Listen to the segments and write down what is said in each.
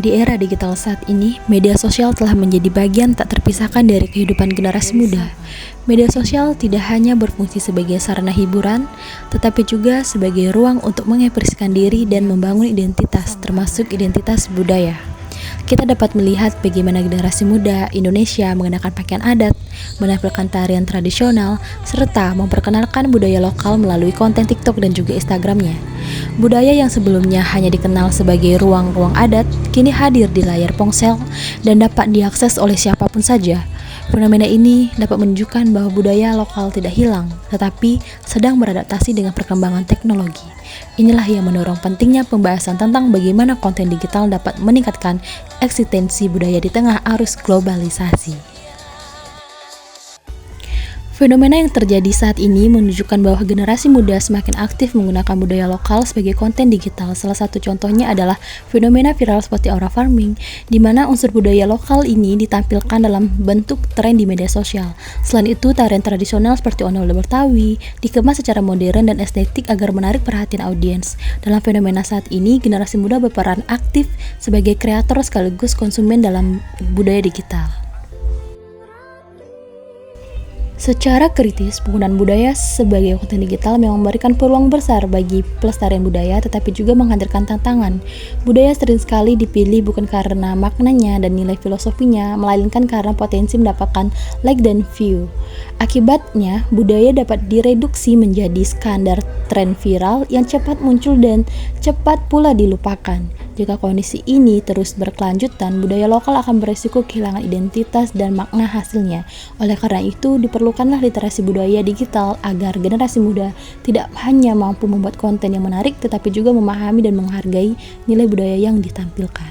Di era digital saat ini, media sosial telah menjadi bagian tak terpisahkan dari kehidupan generasi muda. Media sosial tidak hanya berfungsi sebagai sarana hiburan, tetapi juga sebagai ruang untuk mengekspresikan diri dan membangun identitas, termasuk identitas budaya. Kita dapat melihat bagaimana generasi muda Indonesia mengenakan pakaian adat, menampilkan tarian tradisional, serta memperkenalkan budaya lokal melalui konten TikTok dan juga Instagramnya. Budaya yang sebelumnya hanya dikenal sebagai ruang-ruang adat, kini hadir di layar ponsel dan dapat diakses oleh siapapun saja. Fenomena ini dapat menunjukkan bahwa budaya lokal tidak hilang, tetapi sedang beradaptasi dengan perkembangan teknologi. Inilah yang mendorong pentingnya pembahasan tentang bagaimana konten digital dapat meningkatkan eksistensi budaya di tengah arus globalisasi. Fenomena yang terjadi saat ini menunjukkan bahwa generasi muda semakin aktif menggunakan budaya lokal sebagai konten digital. Salah satu contohnya adalah fenomena viral seperti aura farming, di mana unsur budaya lokal ini ditampilkan dalam bentuk tren di media sosial. Selain itu, tarian tradisional seperti ondel Betawi dikemas secara modern dan estetik agar menarik perhatian audiens. Dalam fenomena saat ini, generasi muda berperan aktif sebagai kreator sekaligus konsumen dalam budaya digital. Secara kritis, penggunaan budaya sebagai konten digital memang memberikan peluang besar bagi pelestarian budaya, tetapi juga menghadirkan tantangan. Budaya sering sekali dipilih bukan karena maknanya dan nilai filosofinya, melainkan karena potensi mendapatkan like dan view. Akibatnya, budaya dapat direduksi menjadi standar tren viral yang cepat muncul dan cepat pula dilupakan. Jika kondisi ini terus berkelanjutan, budaya lokal akan beresiko kehilangan identitas dan makna hasilnya. Oleh karena itu, diperlukanlah literasi budaya digital agar generasi muda tidak hanya mampu membuat konten yang menarik, tetapi juga memahami dan menghargai nilai budaya yang ditampilkan.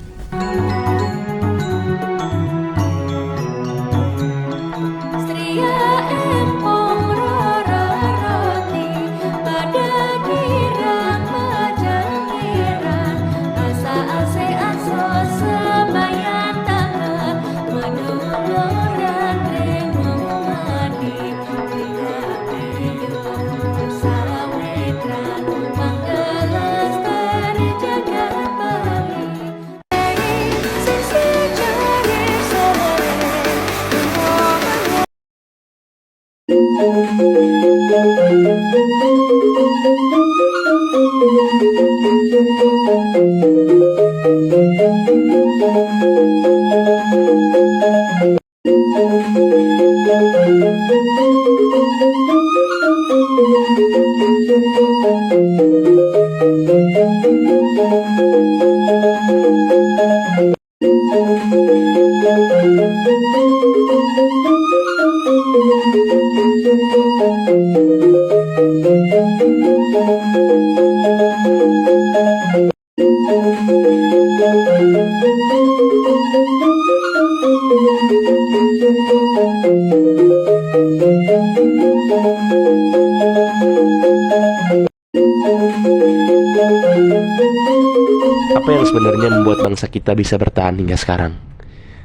Apa yang sebenarnya membuat bangsa kita bisa bertahan hingga sekarang?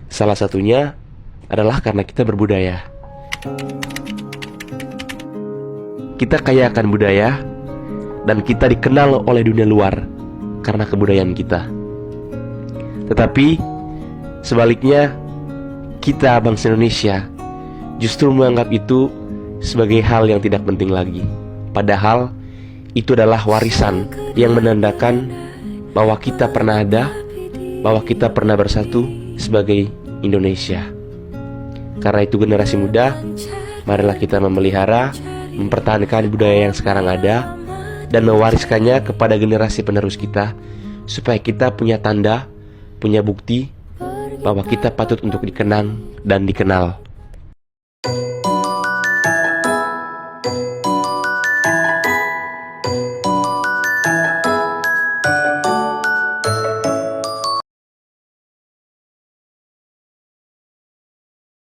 Salah satunya adalah karena kita berbudaya. Kita kaya akan budaya, dan kita dikenal oleh dunia luar karena kebudayaan kita. Tetapi sebaliknya, kita bangsa Indonesia justru menganggap itu sebagai hal yang tidak penting lagi. Padahal itu adalah warisan yang menandakan bahwa kita pernah ada, bahwa kita pernah bersatu sebagai Indonesia. Karena itu generasi muda, marilah kita memelihara, mempertahankan budaya yang sekarang ada, dan mewariskannya kepada generasi penerus kita, supaya kita punya tanda, punya bukti bahwa kita patut untuk dikenang dan dikenal.